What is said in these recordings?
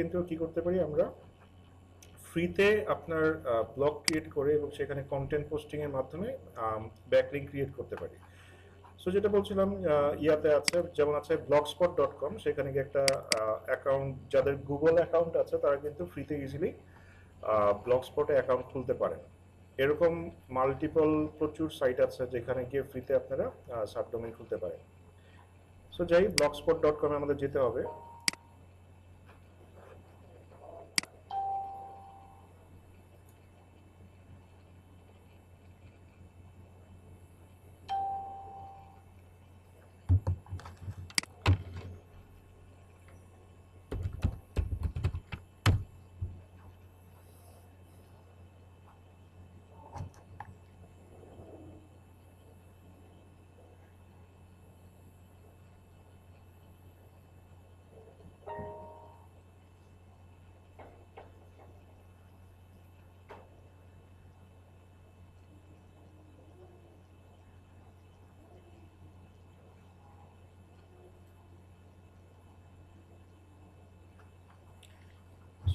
কিন্তু কি করতে পারি আমরা ফ্রিতে আপনার ব্লগ ক্রিয়েট করে এবং সেখানে কন্টেন্ট পোস্টিং এর মাধ্যমে ব্যাকলিঙ্ক ক্রিয়েট করতে পারি। সো যেটা বলছিলাম ইয়াতে আছে, যেমন আছে blogspot.com, সেখানে গিয়ে একটা অ্যাকাউন্ট, যাদের গুগল অ্যাকাউন্ট আছে তারা কিন্তু ফ্রিতে ইজিলি ব্লগস্পটে অ্যাকাউন্ট খুলতে পারেন। এরকম মাল্টিপল প্রচুর সাইট আছে যেখানে গিয়ে ফ্রিতে আপনারা সাবডোমেইন খুলতে পারেন। সো যাই blogspot.com আমাদের যেতে হবে।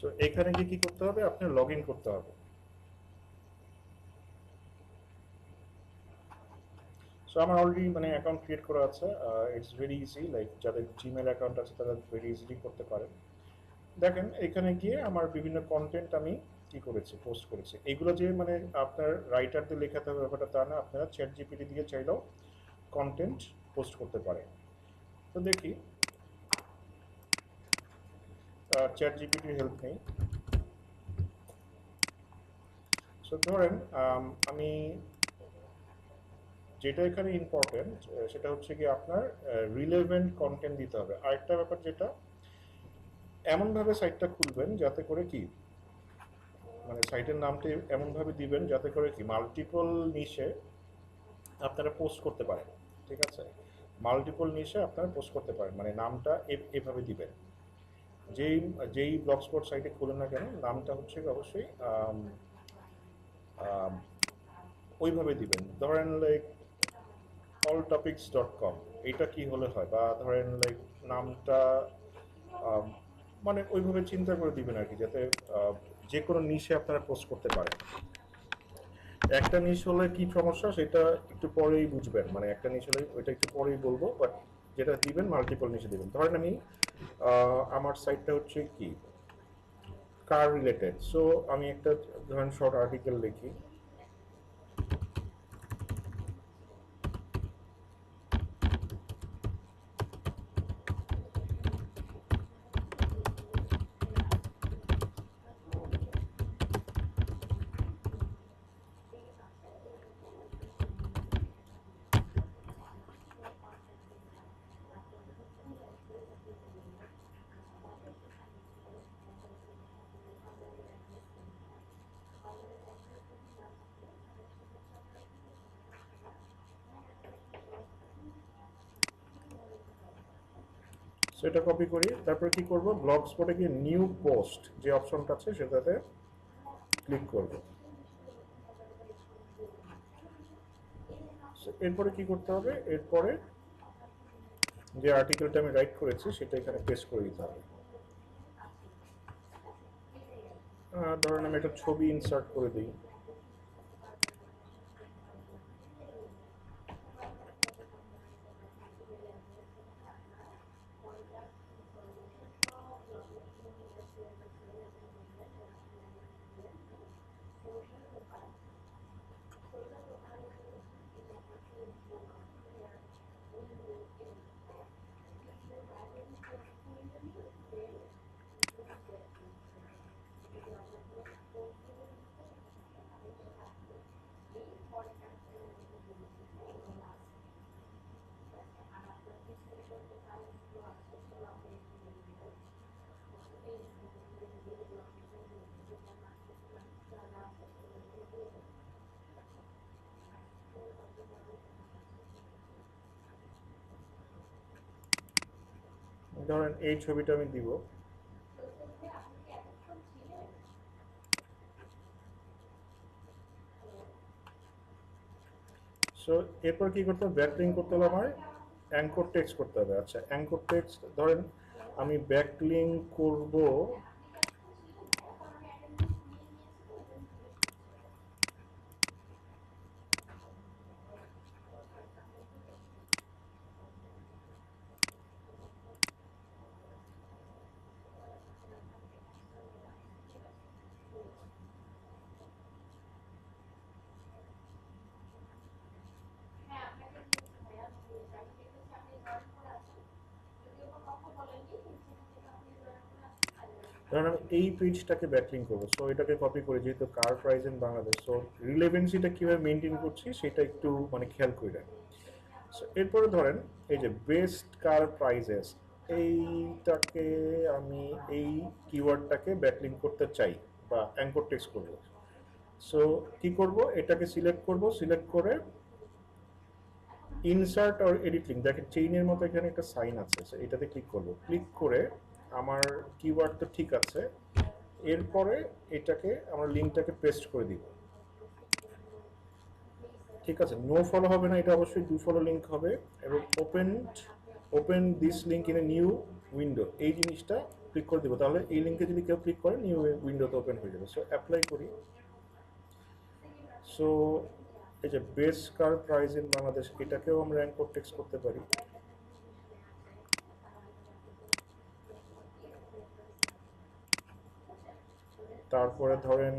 সো এখানে গিয়ে কি করতে হবে, আপনার লগ ইন করতে হবে। সো আমার অলরেডি মানে অ্যাকাউন্ট ক্রিয়েট করা আছে। ইটস ভেরি ইজি, লাইক যাদের জিমেল অ্যাকাউন্ট আছে তারা ভেরি ইজিলি করতে পারেন। দেখেন এখানে গিয়ে আমার বিভিন্ন কন্টেন্ট আমি কি করেছি, পোস্ট করেছি। এগুলো যে মানে আপনার রাইটারদের লেখাতে হবে ব্যাপারটা তা না, আপনারা চ্যাট জিপিটি দিয়ে চাইলেও কন্টেন্ট পোস্ট করতে পারেন। তো দেখি চ্যাট জিপিটির হেল্প নেই। সো ধরেন আমি যেটা এখানে ইম্পর্টেন্ট সেটা হচ্ছে কি আপনার রিলেভেন্ট কন্টেন্ট দিতে হবে। আরেকটা ব্যাপার যেটা, এমনভাবে সাইটটা খুলবেন যাতে করে কি মানে সাইটের নামটি এমনভাবে দিবেন যাতে করে কি মাল্টিপল নিশে আপনারা পোস্ট করতে পারেন। ঠিক আছে, মাল্টিপল নিশে আপনারা পোস্ট করতে পারেন, মানে নামটা এভাবে দিবেন। যেই যেই ব্লগস্পট সাইটে খুলেন না কেন নামটা হচ্ছে অবশ্যই ওইভাবে দিবেন। ধরেন লাইক alltopics.com, এটা কি হলে হয়, বা ধরেন লাইক নামটা মানে ওইভাবে চিন্তা করে দিবেন আর কি, যাতে যে কোনো নিশে আপনারা পোস্ট করতে পারেন। একটা নিশ হলে কি সমস্যা সেটা একটু পরেই বুঝবেন, মানে একটা নিশ হলে ওইটা একটু পরেই বলবো, বাট যেটা দিবেন মাল্টিপল নিশে দিবেন। ধরেন আমি আমার সাইটটা হচ্ছে কি কার রিলেটেড, সো আমি একটা ধরেন শর্ট আর্টিকেল লিখি। সেটা কপি করি, তারপরে কি করব, ব্লগ স্পটে গিয়ে নিউ পোস্ট যে অপশনটা আছে সেটাতে ক্লিক করব। এরপরে কি করতে হবে, এরপরে যে আর্টিকেলটা আমি রাইট করেছি সেটা এখানে পেস্ট করে দিতে হবে। ধরেন আমি একটা ছবি ইনসার্ট করে দিই। ধরেন এই ছবিটা আমি দিব। সো এরপর কি করতে হবে, ব্যাকলিঙ্ক করতে হবে, আমার অ্যাঙ্কর টেক্সট করতে হবে। আচ্ছা অ্যাঙ্কর টেক্সট, ধরেন আমি ব্যাকলিঙ্ক করব ধরেন আমি এই পেজটাকে ব্যাকলিঙ্ক করবো, সো এটাকে কপি করে, যেহেতু কার প্রাইস ইন বাংলাদেশ, সো রিলেভেন্সিটা কিভাবে মেনটেন করছি সেটা একটু মানে খেয়াল করে। সো এরপরে ধরেন এই যে বেস্ট কার প্রাইজেস, এইটাকে আমি এই কিওয়ার্ডটাকে ব্যাকলিঙ্ক করতে চাই বা অ্যাঙ্কর টেক্সট করব। সো কি করব, এটাকে সিলেক্ট করব, সিলেক্ট করে ইনসার্ট অর এডিট লিঙ্ক, দেখেন চেইনের মতো এখানে একটা সাইন আছে, সো এটাতে ক্লিক করব। ক্লিক করে আমার কিওয়ার্ড তো ঠিক আছে, এরপরে এটাকে আমার লিঙ্কটাকে পেস্ট করে দিব। ঠিক আছে, নো ফলো হবে না, এটা অবশ্যই ডু ফলো লিঙ্ক হবে। এবং open this link in a new window, এই জিনিসটা ক্লিক করে দিব, তাহলে এই লিঙ্কে যদি কেউ ক্লিক করে নিউ উইন্ডোতে ওপেন হয়ে যাবে। সো অ্যাপ্লাই করি। সো এই যে best car price in Bangladesh, এটাকেও আমরা অ্যাঙ্কর টেক্সট করতে পারি। তারপরে ধরেন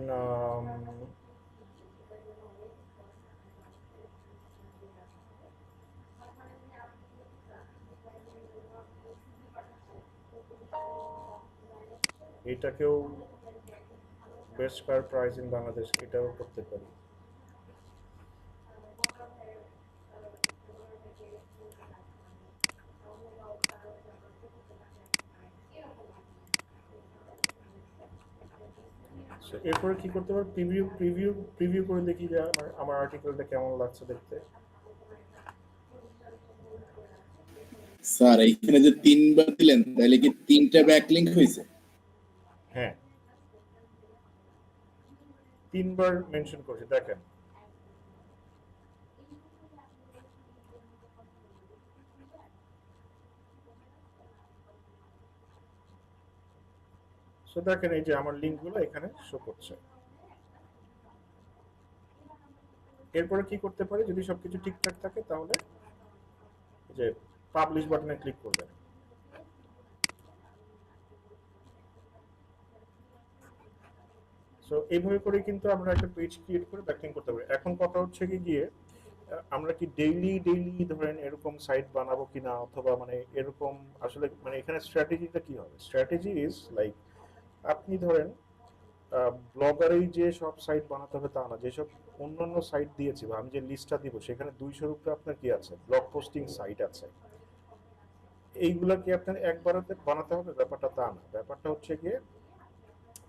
এটাকেও best car price in Bangladesh, এটাও করতে পারি। এরপরে কি করতে পারি, প্রিভিউ করে দেখি যে আমার আর্টিকেলটা কেমন লাগছে দেখতে। স্যার এখানে যে 3বার দিলেন তাহলে কি 3টা ব্যাকলিংক হয়েছে? হ্যাঁ, 3বার মেনশন করছি, দেখেন। সো দেখেন এই যে আমার লিঙ্কগুলো এখানে শো করছে। এরপরে কি করতে পারি, যদি সবকিছু ঠিকঠাক থাকে তাহলে যে পাবলিশ বাটনে ক্লিক করবেন। সো এইভাবে করে কিন্তু আমরা একটা পেজ ক্রিয়েট করে ব্যাকলিঙ্ক করতে পারি। এখন কথা হচ্ছে কি গিয়ে আমরা কি ডেইলি ধরেন এরকম সাইট বানাবো কিনা, অথবা মানে এরকম আসলে মানে এখানে স্ট্র্যাটেজিটা কি হবে। স্ট্র্যাটেজি ইজ লাইক, আপনি ধরেন ব্লগারেই যে সব সাইট বানাতে হবে তা না, যেসব অন্যান্য সাইট দিয়েছি বা আমি যে লিস্টটা দিব সেখানে 200-র উপরে আপনার কি আছে, ব্লগ পোস্টিং সাইট আছে। এইগুলা কি আপনার একবারতে বানাতে হবে ব্যাপারটা তা না। ব্যাপারটা হচ্ছে গিয়ে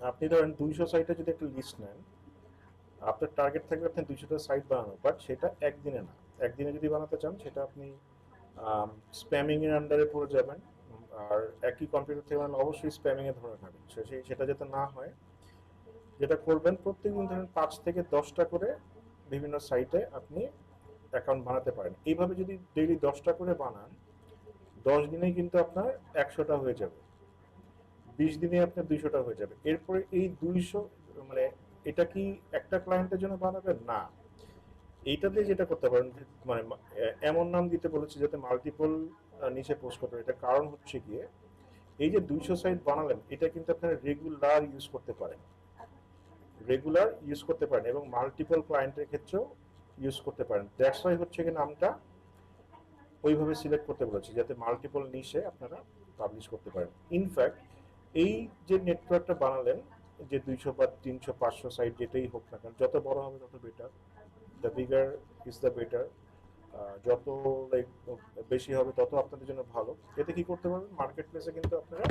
আপনি ধরেন 200 সাইটে যদি একটা লিস্ট নেন, আপনার টার্গেট থাকবে আপনি 200টা সাইট বানানো, বাট সেটা একদিনে না। একদিনে যদি বানাতে চান সেটা আপনি স্প্যামিং এর আন্ডারে পড়ে যাবেন। আর একই কম্পিউটার থেকে বানালে অবশ্যই স্প্যামিং এ ধরে থাকবেন। সেটা যাতে না হয়, যেটা করবেন প্রত্যেকদিন ধরেন 5 থেকে 10টা করে বিভিন্ন সাইটে আপনি অ্যাকাউন্ট বানাতে পারেন। এইভাবে যদি ডেইলি 10টা করে বানান, 10 দিনেই কিন্তু আপনার 100টা হয়ে যাবে, 20 দিনে আপনার 200টা হয়ে যাবে। এরপরে এই 200 মানে এটা কি একটা ক্লায়েন্টের জন্য বানাবেন না, এইটাতে যেটা করতে পারেন মানে এমন নাম দিতে বলেছি যাতে মাল্টিপল নিচে পোস্ট করতে পারে। এটা কারণ হচ্ছে গিয়ে এই যে 200 সাইট বানালেন, এটা কিন্তু আপনারা রেগুলার ইউজ করতে পারেন এবং মাল্টিপল ক্লায়েন্টের ক্ষেত্রেও ইউজ করতে পারেন। দ্যাটস ওয়াই হচ্ছে কি নামটা ওইভাবে সিলেক্ট করতে বলেছি, যাতে মাল্টিপল নিশে আপনারা পাবলিশ করতে পারেন। ইনফ্যাক্ট এই যে নেটওয়ার্কটা বানালেন, যে 200 বা 300 500 সাইট যেটাই হোক না কেন, যত বড় হবে তত better, the bigger is the better. যত লাইক বেশি হবে তত আপনাদের জন্য ভালো। এতে কি করতে পারবেন, মার্কেট প্লেসে কিন্তু আপনারা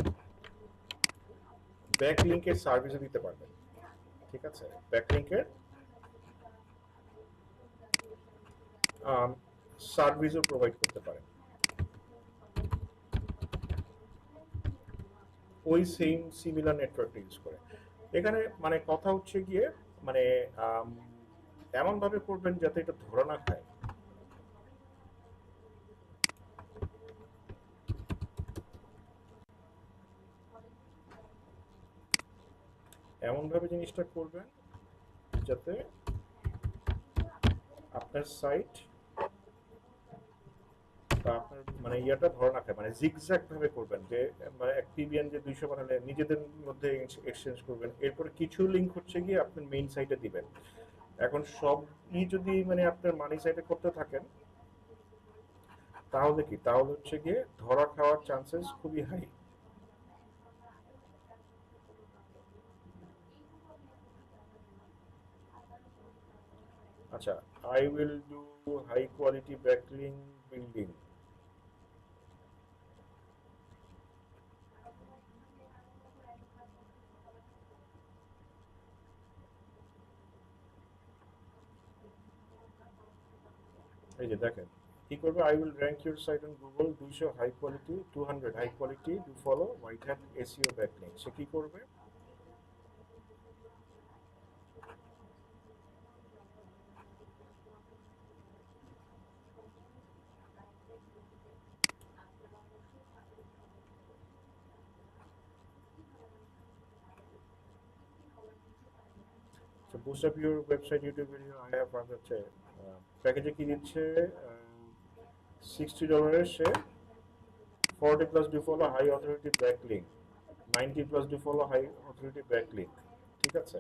ব্যাক লিঙ্কের সার্ভিসও দিতে পারবেন। ঠিক আছে, ব্যাক লিঙ্কের সার্ভিসও প্রোভাইড করতে পারেন ওই সেম সিমিলার নেটওয়ার্কটা ইউজ করে। এখানে মানে কথা হচ্ছে গিয়ে মানে এমন ভাবে করবেন যাতে এটা ধরা না খায়। এমন ভাবে জিনিসটা করবেন যাতে আপনার সাইট বা আপনার মানে ইয়েটা ধরা না খায়, মানে জিগজ্যাগ ভাবে করবেন, যে মানে এক পিবিএন যে 200 বানালে নিজেদের মধ্যে এক্সচেঞ্জ করবেন। এরপরে কিছু লিঙ্ক হচ্ছে গিয়ে আপনার মেইন সাইটে দিবেন। এখন সবই যদি মানে আপনার মানি সাইটে করতে থাকেন, তাহলে হচ্ছে গিয়ে ধরা খাওয়ার চান্সেস খুবই হাই। আচ্ছা, I will do high quality backlink building. এই যে দেখেন কি করবে, I will rank your site on Google 200 high quality, 200 high quality do follow white hat SEO backlink. সে কি করবে, তো boost up your website YouTube video I have run হচ্ছে প্যাকেজে কি দিচ্ছে, $60 সে 40 plus do follow high authority backlink, 90 plus do follow high authority backlink. ঠিক আছে,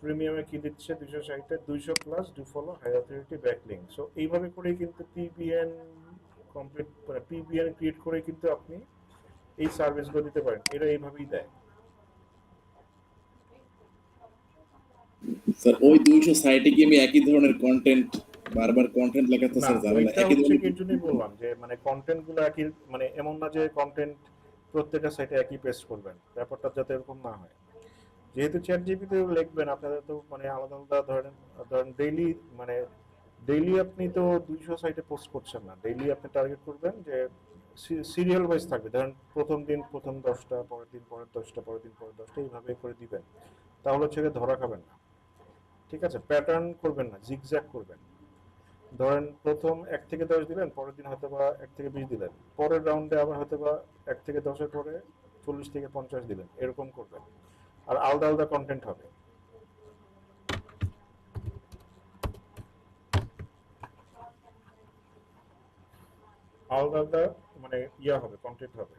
প্রিমিয়ামে কি দিচ্ছে 260 200 plus do follow high authority backlink. So এইভাবে করেই কিন্তু পিবিএন কমপ্লিট, মানে পিবিএন ক্রিয়েট করে কিন্তু আপনি এই সার্ভিসগুলো দিতে পারেন, এরা এইভাবেই দেয়। স্যার ওই 200 সাইটে কি আমি একই ধরনের কন্টেন্ট বারবার কন্টেন্ট লেখা তো না, স্যার ঝামেলা, ওইটা একই হচ্ছে ধরনের কি এর জন্যই বললাম যে মানে কন্টেন্ট গুলো একই, মানে এমন না যে কন্টেন্ট প্রত্যেকটা সাইটে একই পেস্ট করবেন, ব্যাপারটা যাতে এরকম না হয়। যেহেতু চ্যাট জিপিতে লিখবেন আপনাদের তো মানে আলাদা আলাদা ধরেন, ডেইলি, মানে ডেইলি আপনি তো 200 সাইটে পোস্ট করছেন না, ডেইলি আপনি টার্গেট করবেন যে সিরিয়াল ওয়াইজ থাকবে, ধরেন প্রথম দিন প্রথম 10টা, পরের দিন পরের 10টা, পরের দিন পরের 10টা, এইভাবে করে দিবেন। তাহলে হচ্ছে গিয়ে ধরা খাবেন না। ঠিক আছে, প্যাটার্ন করবেন না, জিগজ্যাগ করবেন। ধরেন প্রথম 1 থেকে 10 দিলেন, পরের দিন হয়তো বা 1 থেকে 20 দিলেন, পরের রাউন্ডে আবার হয়তো বা 1 থেকে 10-এর পরে 40 থেকে 50 দিলেন, এরকম করবেন। আর আলাদা আলাদা কন্টেন্ট হবে। আলাদা আলাদা মানে ইয়া হবে, কন্টেন্ট হবে।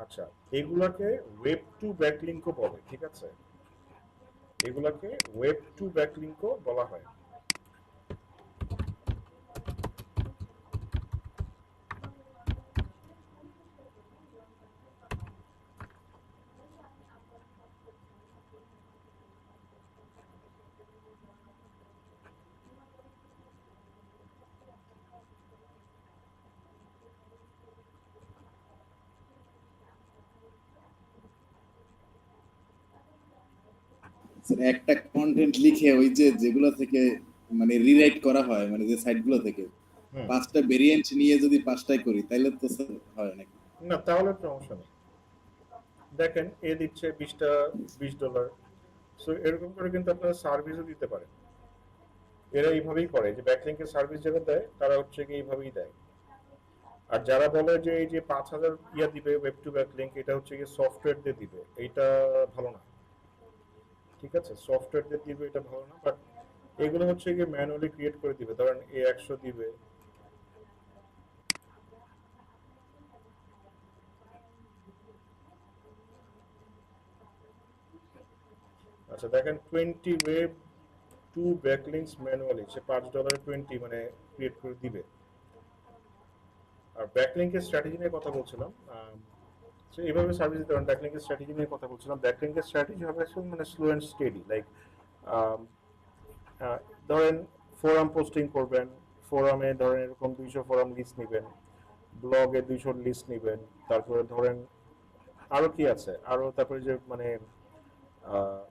আচ্ছা, এগুলাকে ওয়েব টু ব্যাকলিংকও বলে। ঠিক আছে, এগুলাকে ওয়েব টু ব্যাকলিংকও বলা হয়। স্যার একটা কন্টেন্ট লিখে ওই যে যেগুলো থেকে মানে রিরাইট করা হয়, মানে যে সাইটগুলো থেকে হুম। 5টা ভেরিয়েন্ট নিয়ে যদি 5টাই করি তাহলে তো স্যার হয় নাকি? না, তাহলে সমস্যা নেই। দেখেন এ দিচ্ছে 20টা, $20। সো এরকম করে কিন্তু আপনারা সার্ভিসও দিতে পারেন। এরা এইভাবেই করে, যে ব্যাকলিংকের সার্ভিস যারা দেয় তারা হচ্ছে কি এইভাবেই দেয়। আর যারা বলে যে এই যে 5,000 ইয়া দিবে ওয়েব টু ব্যাকলিংক, এটা হচ্ছে কি সফটওয়্যার দিয়ে দিবে, এইটা ভালো না। ঠিক আছে, সফটওয়্যার দিয়ে দিবে এটা ভালো না, বাট এগুলো হচ্ছে কি ম্যানুয়ালি ক্রিয়েট করে দিবে, ধরেন A100 দিবে। আচ্ছা দেখেন 20 ওয়েব টু ব্যাকলিংকস ম্যানুয়ালি, সে $5 20 মানে ক্রিয়েট করে দিবে। আর ব্যাকলিংকের স্ট্র্যাটেজি নিয়ে কথা বলছিলাম, সো এইভাবে সার্ভিস দিতে পারেন। ব্যাকলিংকের স্ট্র্যাটেজি নিয়ে কথা বলছিলাম, ব্যাকলিংকের স্ট্র্যাটেজি হবে আসলে মানে স্লো অ্যান্ড স্টেডি, লাইক ধরেন ফোরাম পোস্টিং করবেন, ফোরামে ধরেন এরকম 200 ফোরাম লিস্ট নেবেন, ব্লগে 200 লিস্ট নেবেন, তারপরে ধরেন আরো কি আছে, আরো তারপরে যে মানে আহ,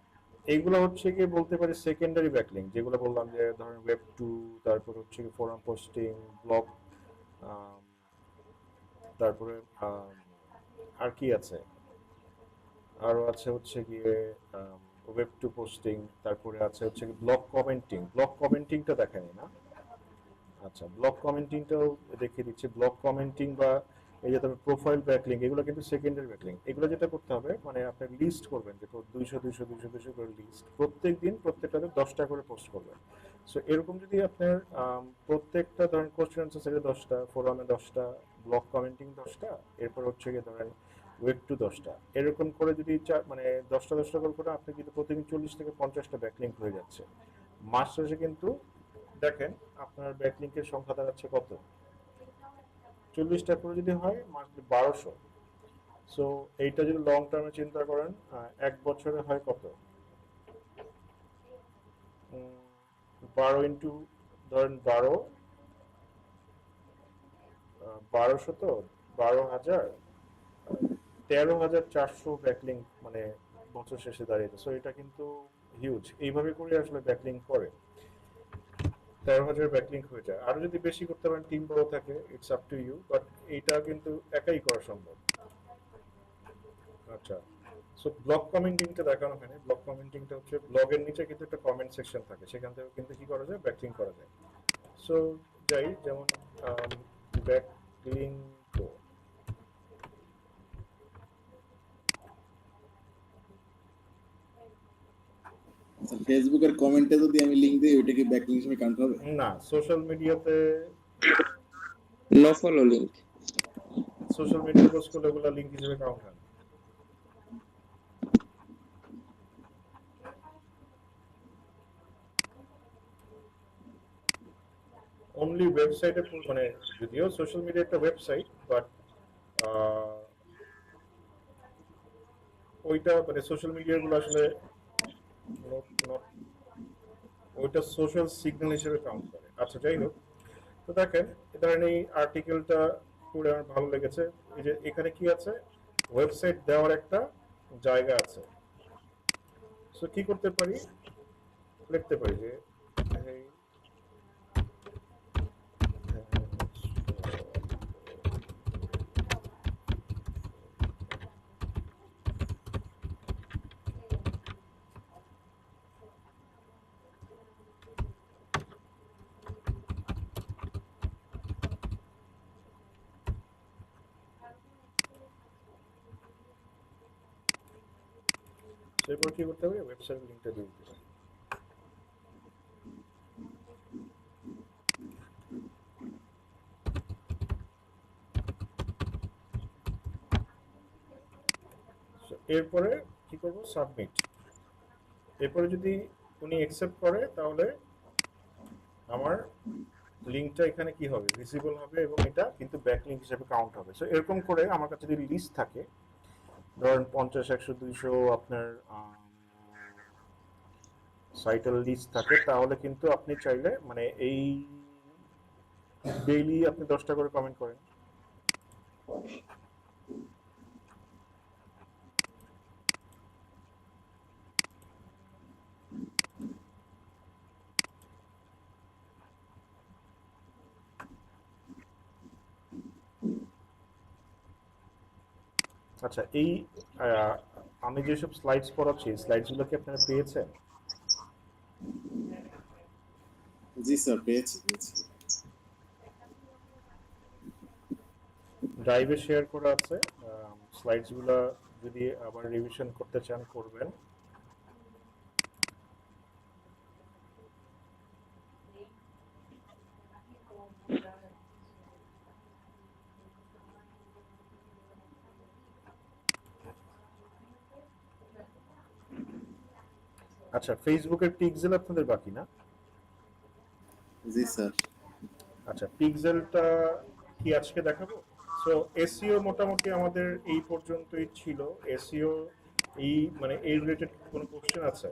এইগুলো হচ্ছে কি বলতে পারি সেকেন্ডারি ব্যাকলিং, যেগুলো বললাম যে ধরেন ওয়েব টু, তারপর হচ্ছে কি ফোরাম পোস্টিং, ব্লগ, তারপরে আর কি আছে, আরো আছে হচ্ছে গিয়ে ওয়েব টু পোস্টিং, তারপরে আছে হচ্ছে কি ব্লগ কমেন্টিং। ব্লগ কমেন্টিংটা দেখেনি না? আচ্ছা, ব্লগ কমেন্টিংটাও দেখিয়ে দিচ্ছি। ব্লগ কমেন্টিং বা এই যে তারপর প্রোফাইল ব্যাকলিং, এগুলো কিন্তু সেকেন্ডারি ব্যাকলিং। এগুলো যেটা করতে হবে মানে আপনি লিস্ট করবেন যে 200 করে লিস্ট, প্রত্যেক দিন প্রত্যেকটাতে 10টা করে পোস্ট করবেন। সো এরকম যদি আপনার প্রত্যেকটা ধরেন কোশ্চেন আনসার সেটা 10টা, ফোরামে 10টা, ব্লগ কমেন্টিং 10টা, এরপর হচ্ছে গিয়ে ধরেন ওয়েব টু 10টা, এরকম করে যদি মানে 10টা করে করে আপনি কিন্তু প্রতিদিন 40 থেকে 50টা ব্যাকলিংক হয়ে যাচ্ছে। মাস শেষে কিন্তু দেখেন আপনার ব্যাকলিংকের সংখ্যা দাঁড়াচ্ছে কত, 40টা করে যদি হয় মান্থলি 1200। সো এইটা যদি লং টার্মে চিন্তা করেন, 1 বছরে হয় কত, 12 ধরেন 1200, তো 12,000, 13,400 ব্যাকলিং মানে বছর শেষে দাঁড়িয়েছে। সো এটা কিন্তু হিউজ। এইভাবে করে আসলে ব্যাকলিং করে 13,000 ব্যাকলিং হয়ে যায়। আরো যদি বেশি করতে পারেন, টিম বড় থাকে, it's up to you, but এইটা কিন্তু একাই করা সম্ভব। আচ্ছা, সো ব্লগ কমেন্টিংটা দেখানো হয়নি। ব্লগ কমেন্টিংটা হচ্ছে ব্লগের নিচে কিন্তু একটা কমেন্ট সেকশন থাকে, সেখান থেকে কিন্তু কি করা যায়, ব্যাকলিং করা যায়। সো যাই, যেমন ব্যাকলিং ফেসবুকের কমেন্টে যদি আমি লিংক দিই ওইটা কি ব্যাকলিং হিসেবে কাউন্ট হবে? না, সোশ্যাল মিডিয়াতে, no follow link. Social media post করলে ওগুলো লিঙ্ক হিসেবে কাউন্ট হয় না। অনলি ওয়েবসাইটে, মানে যদিও সোশ্যাল মিডিয়া একটা ওয়েবসাইট, বাট ওইটা মানে সোশ্যাল মিডিয়াগুলো আসলে ওইটা সোশ্যাল সিগন্যাল হিসেবে কাউন্ট করে। আচ্ছা, যাই হোক, তো দেখেন ধরেন এই আর্টিকেলটা পড়ে আমার ভালো লেগেছে। এই যে এখানে কি আছে, ওয়েবসাইট দেওয়ার একটা জায়গা আছে। সো কি করতে পারি, লিখতে পারি যে এই এরপর কি করতে হবে, ওয়েবসাইট লিংকটা দিয়ে দিতে পারি। এরপরে কি করব, সাবমিট। এরপরে যদি উনি অ্যাকসেপ্ট করে তাহলে আমার লিংকটা এখানে কি হবে, ভিজিবল হবে, এবং এটা কিন্তু ব্যাকলিংক হিসেবে কাউন্ট হবে। সো এরকম করে আমার কাছে যদি লিস্ট থাকে, ধরেন 50, 100, 200 আপনার সাইটের লিস্ট থাকে, তাহলে কিন্তু আপনি চাইলে মানে এই ডেইলি আপনি 10টা করে কমেন্ট করেন। আচ্ছা, এই আমি যেসব স্লাইডস পড়াচ্ছি, স্লাইডসগুলো কি আপনারা পেয়েছেন? জি স্যার, পেয়েছি। ড্রাইভে শেয়ার করা আছে। স্লাইডসগুলো যদি আবার রিভিশন করতে চান করবেন। আচ্ছা, ফেসবুকের পিক্সেল আপনাদের বাকি না? জি স্যার। আচ্ছা, পিক্সেলটা কি আজকে দেখাবো? সো এসইও মোটামুটি আমাদের এই পর্যন্তই ছিল। এসইও এই মানে এই রিলেটেড কোনো কোশ্চেন আছে?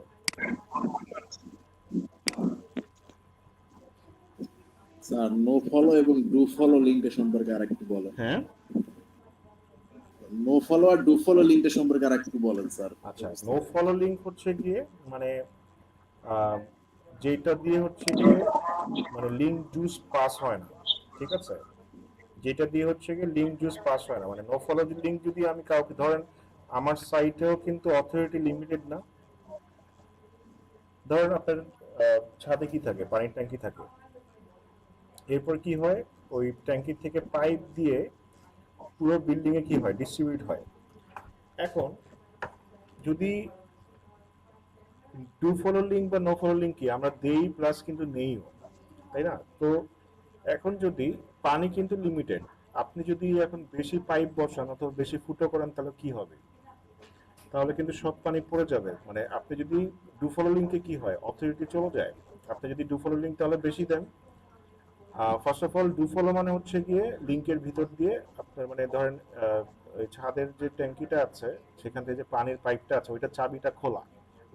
স্যার, নো ফলো এবং ডু ফলো লিংকটা সম্পর্কে আরেকটু বলেন। হ্যাঁ, নো ফলো আর ডু ফলো লিংকটা সম্পর্কে আরেকটু বলেন স্যার। আচ্ছা, নো ফলো লিংক হচ্ছে গিয়ে মানে যেটা দিয়ে হচ্ছে গিয়ে মানে লিংক জুস পাস হয় না, ঠিক আছে? যেটা দিয়ে হচ্ছে গিয়ে লিংক জুস পাস হয় না, মানে নো ফলো লিংক যদি আমি কাউকে, ধরেন আমার সাইটেও কিন্তু অথরিটি লিমিটেড না। ধরেন আপনার ছাদে কি থাকে, পানির ট্যাঙ্কি থাকে, এরপর কি হয়, ওই ট্যাঙ্কি থেকে পাইপ দিয়ে পুরো বিল্ডিং এ কি হয়, ডিস্ট্রিবিউট হয়। এখন যদি ডু ফলো লিঙ্ক বা নো ফলো লিঙ্ক কি আমরা দেই প্লাস কিন্তু নেইও, তাই না? তো এখন যদি পানি কিন্তু লিমিটেড, আপনি যদি এখন বেশি পাইপ বসান অথবা বেশি ফুটো করেন, তাহলে কি হবে? তাহলে কিন্তু সব পানি পড়ে যাবে। মানে আপনি যদি ডু ফলো লিঙ্কে কি হয়, অথরিটি চলে যায়, আপনি যদি ডু ফলো লিঙ্ক তাহলে বেশি দেন। First of all do follow মানে হচ্ছে গিয়ে লিঙ্কের ভিতর দিয়ে আপনার মানে ধরেন ওই ছাদের যে ট্যাঙ্কিটা আছে সেখান থেকে যে পানির পাইপটা আছে ওইটা চাবিটা খোলা,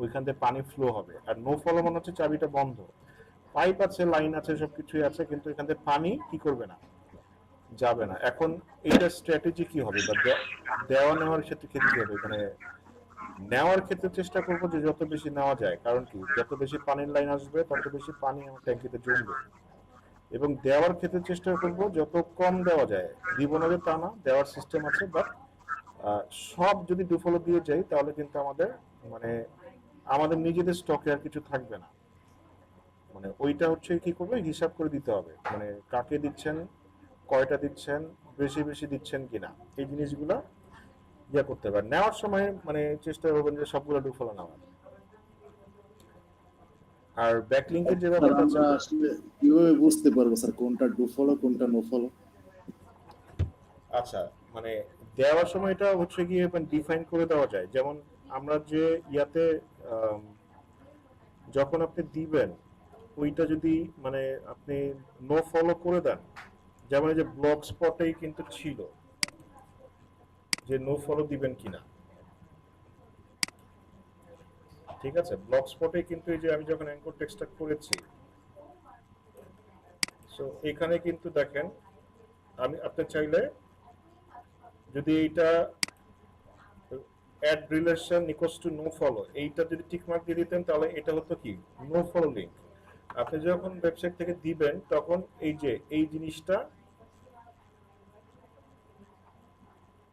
ওইখান থেকে পানি ফ্লো হবে। আর নো ফলো মানে হচ্ছে চাবিটা বন্ধ, পাইপ আছে, লাইন আছে, সবকিছুই আছে, কিন্তু এখান থেকে পানি কি করবে না, যাবে না। এখন এইটার স্ট্র্যাটেজি কি হবে বা দেওয়া নেওয়ার ক্ষেত্রে কি হবে, মানে নেওয়ার ক্ষেত্রে চেষ্টা করবো যে যত বেশি নেওয়া যায়, কারণ কি যত বেশি পানির লাইন আসবে তত বেশি পানি আমার ট্যাঙ্কিতে জমবে। এবং দেওয়ার ক্ষেত্রে চেষ্টা করব যত কম দেওয়া যায়, দিব না যে তা না, দেওয়ার সিস্টেম আছে, বাট সব যদি ডুফলো দিয়ে যাই তাহলে কিন্তু আমাদের মানে আমাদের নিজেদের স্টকে আর কিছু থাকবে না। মানে ওইটা হচ্ছে কি করবে, হিসাব করে দিতে হবে, মানে কাকে দিচ্ছেন, কয়টা দিচ্ছেন, বেশি বেশি দিচ্ছেন কিনা, এই জিনিসগুলো ইয়ে করতে হবে। নেওয়ার সময় মানে চেষ্টা করবেন যে সবগুলো ডুফলো নেওয়ার। আর ব্যাকলিংকের যে স্যার ব্যাপারটা আমরা ছিল, আসলে কিভাবে বুঝতে পারবো স্যার কোনটা ডু ফলো কোনটা নো ফলো? আচ্ছা মানে দেওয়ার সময় এটা হচ্ছে গিয়ে ডিফাইন করে দেওয়া যায়। যেমন আমরা যে ইয়াতে আম, যখন আপনি দিবেন ওইটা যদি মানে আপনি নো ফলো করে দেন, যেমন এই যে ব্লগ স্পটেই কিন্তু ছিল যে নো ফলো দিবেন কিনা, ঠিক আছে? ব্লগ স্পটে কিন্তু এই যে আমি যখন অ্যাঙ্কর টেক্সটটা করেছি, সো এখানে কিন্তু দেখেন আমি আপনি চাইলে যদি এইটা add relation equals to no follow এইটা যদি টিক মার্ক দিয়ে দিতেন তাহলে এটা হতো কি নো ফলো লিংক। আপনি যখন ওয়েবসাইট থেকে দিবেন তখন এই যে এই জিনিসটা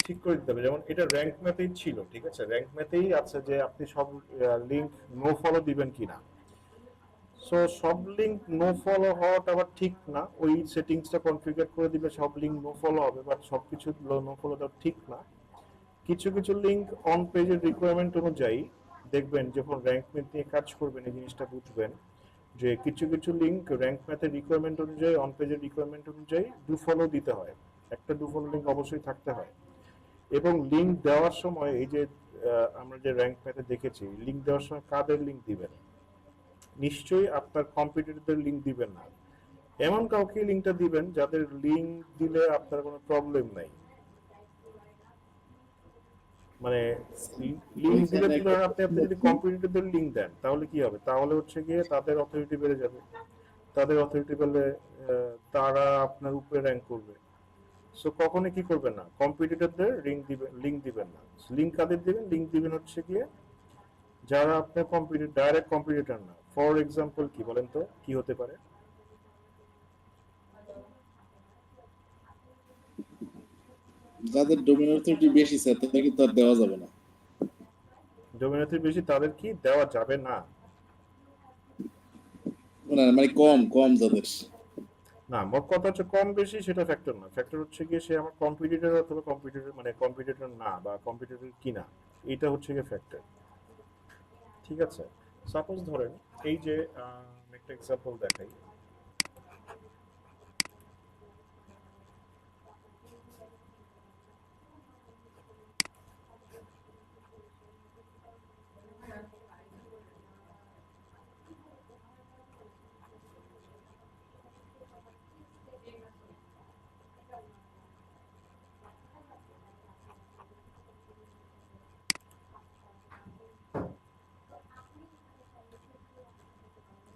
ঠিক করে দিতে হবে। যেমন এটা র্যাঙ্ক ম্যাথেই ছিল, ঠিক আছে, র্যাঙ্ক ম্যাথেই আছে যে আপনি সব লিংক নো ফলো দিবেন কিনা। সো সব লিংক নো ফলো হওয়াটা আবার ঠিক না, ওই সেটিংসটা কনফিগার করে দিলে সব লিংক নো ফলো হবে, বাট সবকিছু নো ফলোটা ঠিক না। কিছু কিছু লিংক অন পেজের রিকোয়ারমেন্ট অনুযায়ী দেখবেন, যখন র্যাঙ্ক ম্যাথ নিয়ে কাজ করবেন এই জিনিসটা বুঝবেন যে কিছু কিছু লিংক র্যাঙ্ক ম্যাথের রিকোয়ারমেন্ট অনুযায়ী, অন পেজের রিকোয়ারমেন্ট অনুযায়ী ডু ফলো দিতে হয়, একটা ডু ফলো লিংক অবশ্যই থাকতে হয়। এবং লিংক দেওয়ার সময় এই যে আমরা যে র্যাঙ্ক ম্যাথে দেখেছি, লিংক দেওয়ার সময় কাদের লিংক দিবেন, নিশ্চয়ই আপনার কম্পিটিটরদের লিংক দিবেন না, এমন কাউকে লিংকটা দিবেন যাদের লিংক দিলে আপনার কোনো প্রবলেম নাই। মানে লিংক দিলে ওইখানে একটা ধরেন আপনি আপনি যদি কম্পিটিটরদের লিংক দেন তাহলে কি হবে, তাহলে হচ্ছে গিয়ে তাদের অথরিটি বেড়ে যাবে, তাদের অথরিটি বেড়ে তারা আপনার উপরে র্যাঙ্ক করবে। সো কখনো কি করবেন না, কম্পিটিটরদের লিংক দিবেন না। লিংক কাদের দিবেন, লিংক দিবেন হচ্ছে গিয়ে যারা আপনার কম্পিটিটর, ডাইরেক্ট কম্পিটিটর না। ফর এক্সাম্পল কি বলেন তো, কি হতে পারে? যাদের ডোমেন অথরিটি বেশি স্যার তাদের কিন্তু আর দেওয়া যাবে না। ডোমিনেটরি বেশি তাদের কি দেওয়া যাবে না? মানে কম কম যাদের। না, মোট কথা হচ্ছে কম বেশি সেটা ফ্যাক্টর না, ফ্যাক্টর হচ্ছে গিয়ে সে আমার কম্পিটিটর অথবা কম্পিটিটর মানে কম্পিটিটর না বা কম্পিটিটর কিনা, এটা হচ্ছে গিয়ে ফ্যাক্টর, ঠিক আছে? সাপোজ ধরেন এই যে আমি একটা এক্সাম্পল দেখাই।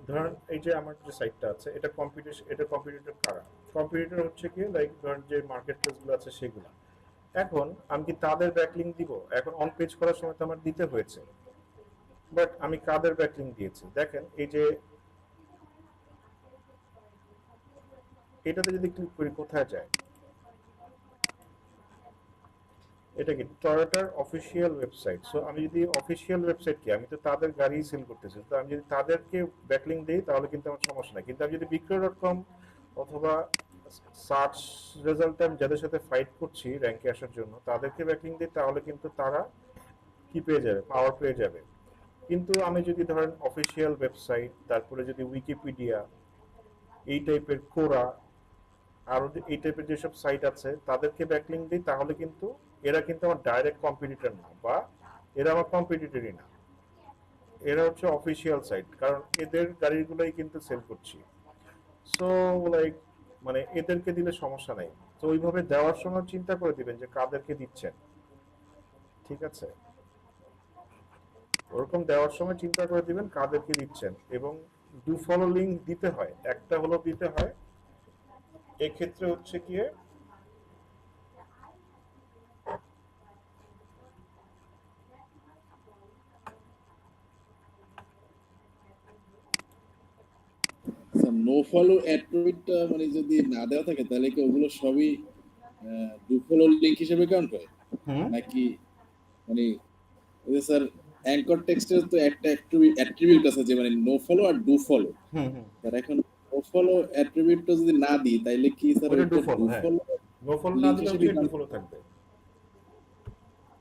ধরেন এই যে আমার যে সাইটটা আছে এটা কম্পিটিশন, এটা কম্পিটিটর কারা, কম্পিটিটর হচ্ছে কি লাইক ধরেন যে মার্কেট প্লেসগুলো আছে সেগুলো। এখন আমি কি তাদের ব্যাকলিংক দিব? এখন অন পেজ করার সময় তো আমার দিতে হয়েছে, বাট আমি কাদের ব্যাকলিংক দিয়েছি দেখেন, এই যে এটাতে যদি ক্লিক করি কোথায় যায়, এটা কি টয়োটার অফিসিয়াল ওয়েবসাইট। সো আমি যদি অফিসিয়াল ওয়েবসাইট কি, আমি তো তাদের গাড়ি সেল করতেছি, তো আমি যদি তাদেরকে ব্যাকলিংক দিই তাহলে কিন্তু আমার সমস্যা নাই। কিন্তু আমি যদি বিক্রয়.com অথবা সার্চ রেজাল্ট আমি যাদের সাথে ফাইট করছি র্যাঙ্কে আসার জন্য তাদেরকে ব্যাকলিংক দিই তাহলে কিন্তু তারা কি পেয়ে যাবে, পাওয়ার পেয়ে যাবে। কিন্তু আমি যদি ধরেন অফিসিয়াল ওয়েবসাইট, তারপরে যদি উইকিপিডিয়া, এই টাইপের কোরা, আরো এই টাইপের যেসব সাইট আছে তাদেরকে ব্যাকলিংক দিই তাহলে কিন্তু এরা কিন্তু আমার ডাইরেক্ট কম্পিটিটর না বা এরা আমার কম্পিটিটরই না। এরা হচ্ছে অফিসিয়াল সাইট, কারণ এদের গাড়িগুলোই কিন্তু সেল করছি। সো লাইক মানে এদেরকে দিলে সমস্যা নাই। তো ওইভাবে দেওয়ার সময় চিন্তা করে দিবেন যে কাদেরকে দিচ্ছেন, ঠিক আছে? ওরকম দেওয়ার সময় চিন্তা করে দিবেন কাদেরকে দিচ্ছেন, এবং ডু ফলো লিঙ্ক দিতে হয়, একটা হলো দিতে হয়। এক্ষেত্রে হচ্ছে গিয়ে নো ফলো অ্যাট্রিবিউটটা মানে যদি না দেওয়া থাকে তাহলে কি ওগুলো সবই ডু ফলো লিংক হিসেবে কাউন্ট হয় হুম নাকি মানে ওই যে স্যার অ্যাঙ্কর টেক্সটের তো একটা অ্যাট্রিবিউট আছে যে মানে নো ফলো আর ডু ফলো। হুম হুম স্যার এখন নো ফলো অ্যাট্রিবিউটটা যদি না দিই তাইলে কি স্যার ওইটা ডু ওইটা ফলো, ডু হ্যাঁ। ফলো নো ফলো না লিংক দিলে হিসেবে হচ্ছে ডু কাউন্ট? ফলো থাকবে।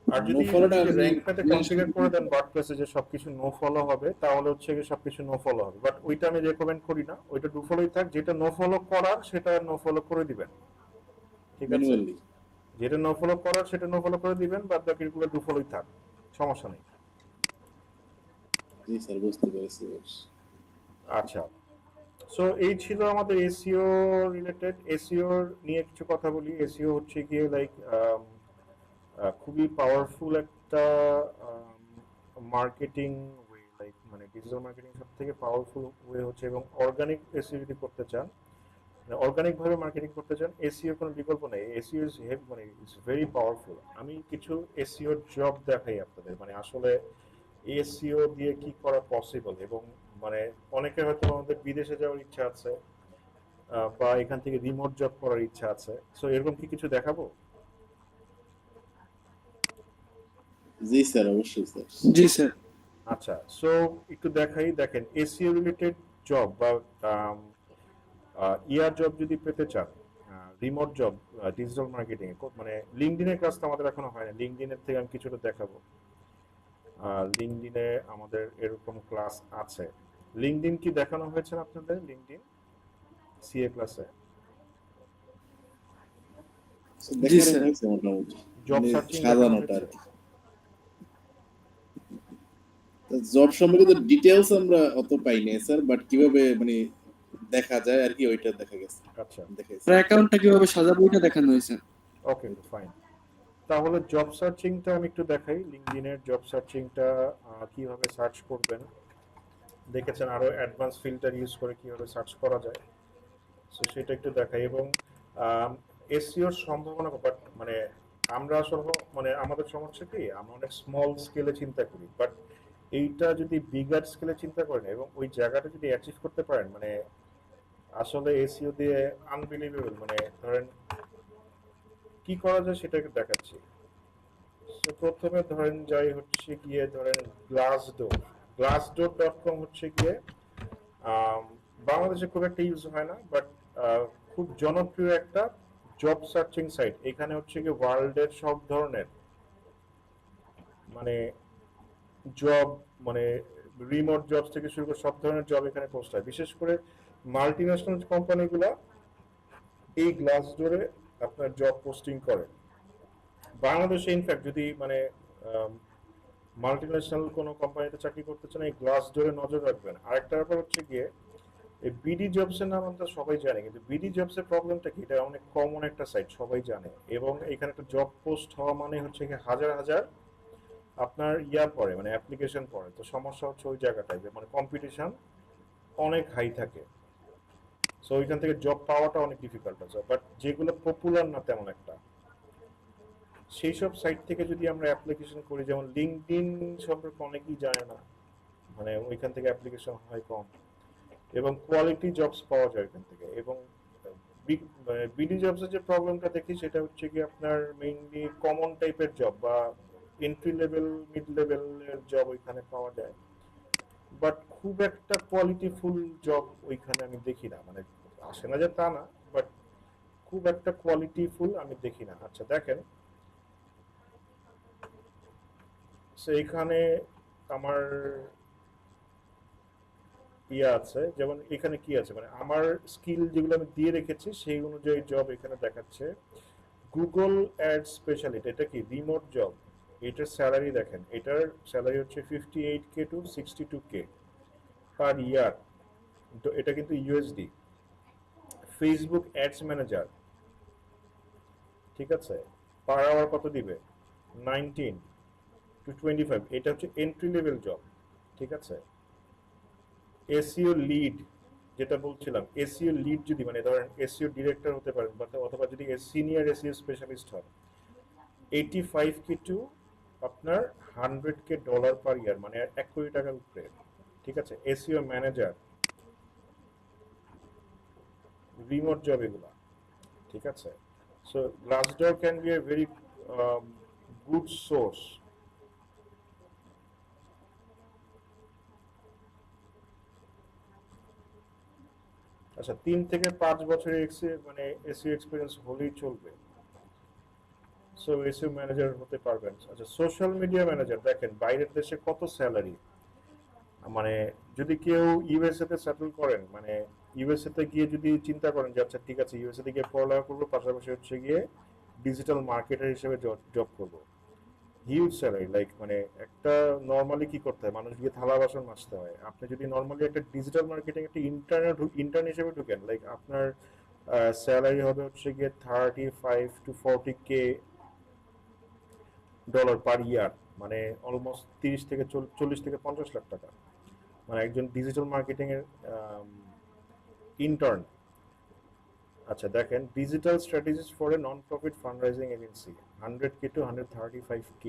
আর নো যদি ফলোটা হচ্ছে আপনি র্যাঙ্কটাতে কনফিগার করে দেন ওয়ার্ডপ্রেসে যে সবকিছু নো ফলো হবে, তাহলে হচ্ছে গিয়ে সবকিছু নো ফলো হবে। বাট ওইটা আমি রেকমেন্ড করি না, ওইটা ডু ফলোই থাক। যেটা নো ফলো করার সেটা নো ফলো করে দিবেন, ঠিক আছে? ম্যানুয়ালি? যেটা নো ফলো করার সেটা নো ফলো করে দিবেন, বাদ বাকিগুলো ডু ফলোই থাক, সমস্যা নেই। জি স্যার, বুঝতে পেরেছি। আচ্ছা, সো এই ছিল আমাদের এসইও রিলেটেড। এসইও নিয়ে কিছু কথা বলি। এসইও হচ্ছে গিয়ে লাইক খুবই পাওয়ারফুল একটা মার্কেটিং ওয়ে, লাইক মানে ডিজিটাল মার্কেটিং সব থেকে পাওয়ারফুল ওয়ে হচ্ছে। এবং অর্গানিক এসইও যদি করতে চান, মানে অর্গানিক ভাবে মার্কেটিং করতে চান, এসইও কোনো বিকল্প নেই। এসইও ইজ মানে ইজ ভেরি পাওয়ারফুল। আমি কিছু এসইও জব দেখাই আপনাদের, মানে আসলে এসইও দিয়ে কি করা পসিবল। এবং মানে অনেকে হয়তো আমাদের বিদেশে যাওয়ার ইচ্ছা আছে, বা এখান থেকে রিমোট জব করার ইচ্ছা আছে। সো এরকম কি কিছু দেখাবো? জি স্যার, অবশ্যই স্যার। জি স্যার। আচ্ছা, সো একটু দেখাই। দেখেন, এসইও রিলেটেড জব বা ইয়ার জব যদি পেতে চান, রিমোট জব ডিজিটাল মার্কেটিং এ, মানে লিঙ্কডইনের কাজ তো আমাদের এখনো হয় না। লিঙ্কডইনের থেকে আমি কিছুটা দেখাবো। লিঙ্কডইনে আমাদের এরকম ক্লাস আছে। লিঙ্কডইন কি দেখানো হয়েছে না আপনাদের? লিঙ্কডইন সিএ ক্লাসে জি দেখানো স্যার। হয়েছে মোটামুটি, জব মানে সার্চিং দেখানো সাজানোটা হয়েছে। আর কি। জব সম্পর্কিত ডিটেলস আমরা অত পাই নাই স্যার, বাট কিভাবে মানে দেখা যায় আর কি ওইটা দেখা গেছে, আচ্ছা, দেখাইছে। আপনার অ্যাকাউন্টটা কিভাবে সাজাবো ওইটা দেখানো হয়েছে। ওকে, ফাইন। তাহলে জব সার্চিংটা আমি একটু দেখাই। লিঙ্কডইনের জব সার্চিংটা কিভাবে সার্চ করবেন দেখেছেন, আরো অ্যাডভান্স ফিল্টার ইউজ করে কিভাবে সার্চ করা যায়, সো সেটা একটু দেখাই। এবং এসইওর সম্ভাবনা, বাট মানে আমরা আসলে মানে আমাদের সমস্যা কি, আমরা অনেক স্মল স্কেলে চিন্তা করি। বাট এইটা যদি বিগার স্কেলে চিন্তা করেন এবং ওই জায়গাটা যদি অ্যাচিভ করতে পারেন, মানে আসলে এসইও দিয়ে আনবিলিভেবল। মানে ধরেন কি করা যায় সেটা একটু দেখাচ্ছি। তো প্রথমে ধরেন যাই হচ্ছে গিয়ে, ধরেন glassdoor.com হচ্ছে গিয়ে বাংলাদেশে খুব একটা ইউজ হয় না, বাট খুব জনপ্রিয় একটা জব সার্চিং সাইট। এখানে হচ্ছে গিয়ে ওয়ার্ল্ডের সব ধরনের মানে জব, মানে রিমোট জবস থেকে শুরু করে সব ধরনের জব এখানে পোস্ট হয়। বিশেষ করে মাল্টি ন্যাশনাল কোম্পানিগুলো এই গ্লাসডোরে আপনার জব পোস্টিং করে। বাংলাদেশে ইনফ্যাক্ট যদি মানে মাল্টি ন্যাশনাল কোনো কোম্পানিতে চাকরি করতে চান, এই গ্লাসডোরে নজর রাখবেন। আরেকটা ব্যাপার হচ্ছে গিয়ে, এই বিডি জবস এর নাম আমরা সবাই জানি, কিন্তু বিডি জবস এর প্রবলেমটা কি, এটা অনেক কমন একটা সাইট, সবাই জানে। এবং এখানে একটা জব পোস্ট হওয়া মানে হচ্ছে কি হাজার হাজার আপনার ইয়া পড়ে, মানে অ্যাপ্লিকেশন পড়ে। তো সমস্যা হচ্ছে ওই জায়গাটায় যে মানে কম্পিটিশন অনেক হাই থাকে। সো ওইখান থেকে জব পাওয়াটা অনেক ডিফিকাল্ট আছে। বাট যেগুলো পপুলার না তেমন একটা, সেই সব সাইট থেকে যদি আমরা অ্যাপ্লিকেশন করি, যেমন লিঙ্কডইন সম্পর্কে অনেকেই জানে না, মানে ওইখান থেকে অ্যাপ্লিকেশন হয় কম, এবং কোয়ালিটি জবস পাওয়া যায় এখান থেকে। এবং বিডি জবসের যে প্রবলেমটা দেখি সেটা হচ্ছে কি, আপনার মেইনলি কমন টাইপের জব বা এন্ট্রি লেভেল মিড লেভেলের জব ওইখানে পাওয়া যায়। বাট খুব একটা কোয়ালিটিফুল জব ওইখানে আমি দেখি না, মানে আসে না যে তা না, বাট খুব একটা কোয়ালিটিফুল আমি দেখি না। আচ্ছা দেখেন, সো এখানে আমার ইয়ে আছে, যেমন এখানে কি আছে, মানে আমার স্কিল যেগুলো আমি দিয়ে রেখেছি সেই অনুযায়ী জব এখানে দেখাচ্ছে। গুগল অ্যাড স্পেশালিস্ট, এটা কি রিমোট জব। এটার স্যালারি দেখেন, এটার স্যালারি হচ্ছে 58K to 62K পার ইয়ার। তো এটা কিন্তু ইউএসডি। ফেসবুক অ্যাডস ম্যানেজার, ঠিক আছে, পার আওয়ার কত দিবে? 19 to 25। এটা হচ্ছে এন্ট্রি লেভেল জব, ঠিক আছে। এসইও লিড, যেটা বলছিলাম, এসইও লিড যদি মানে ধরেন এসইও ডিরেক্টর হতে পারেন অথবা যদি সিনিয়র এসইও স্পেশালিস্ট হয়, 85K টু আপনার 100K ডলার পার ইয়ার, মানে 1 কোটি টাকার উপরে, ঠিক আছে। এসইও ম্যানেজার, রিমোট জব এগুলা, ঠিক আছে। So Glassdoor can B a very good source. আচ্ছা, 3 থেকে 5 বছরের মানে এসইও এক্সপিরিয়েন্স হলেই চলবে। সো এসইও ম্যানেজার হতে পারবেন। আচ্ছা, সোশ্যাল মিডিয়া ম্যানেজার, দেখেন বাইরের দেশে কত স্যালারি। মানে যদি কেউ ইউএসএ তে সেটেল করেন, মানে ইউএসএ তে গিয়ে যদি চিন্তা করেন যে আচ্ছা ঠিক আছে ইউএসএ তে গিয়ে পড়ালেখা করবো, পাশাপাশি হচ্ছে গিয়ে ডিজিটাল মার্কেটার হিসেবে জব করবো, হিউজ স্যালারি। লাইক মানে একটা নর্মালি কি করতে হয়, মানুষ গিয়ে থালা বাসন মাজতে হয়। আপনি যদি নর্মালি একটা ডিজিটাল মার্কেটিং একটা ইন্টার্ন হিসেবে ঢুকেন, লাইক আপনার স্যালারি হবে হচ্ছে গিয়ে 35 to 40K ডলার পার ইয়ার, মানে অলমোস্ট 30 থেকে 40 থেকে 50 লাখ টাকা, মানে একজন ডিজিটাল মার্কেটিং এর ইন্টার্ন। আচ্ছা দেখেন, digital strategist for a non profit fundraising agency, 100K to 135K।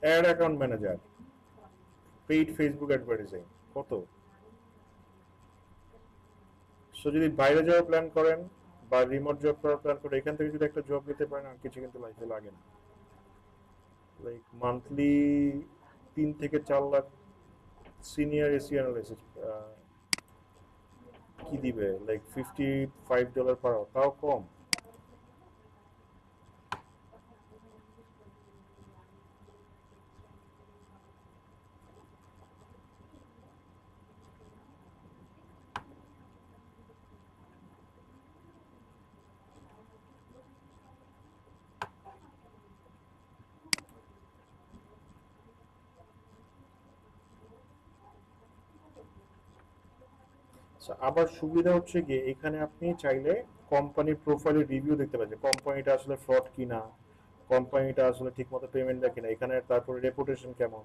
Ad account manager, paid Facebook advertising, কত? সো যদি বাইরে যাওয়ার প্ল্যান করেন বা রিমোট জব করার প্ল্যান করেন, এখান থেকে যদি একটা জব নিতে পারেন, আর কিছু কিন্তু লাইফে লাগে না। লাইক মান্থলি 3 থেকে 4 লাখ। সিনিয়র এসি অ্যানালিস্ট কি দিবে, লাইক $55 পার আওয়ার, তাও কম। আবার সুবিধা হচ্ছে গিয়ে এখানে আপনি চাইলে কোম্পানির প্রোফাইলের রিভিউ দেখতে পাচ্ছেন, কোম্পানিটা আসলে ফ্রড কিনা, কোম্পানিটা আসলে ঠিকমতো পেমেন্ট দেয় কিনা, এখানে তারপরে রেপুটেশন কেমন,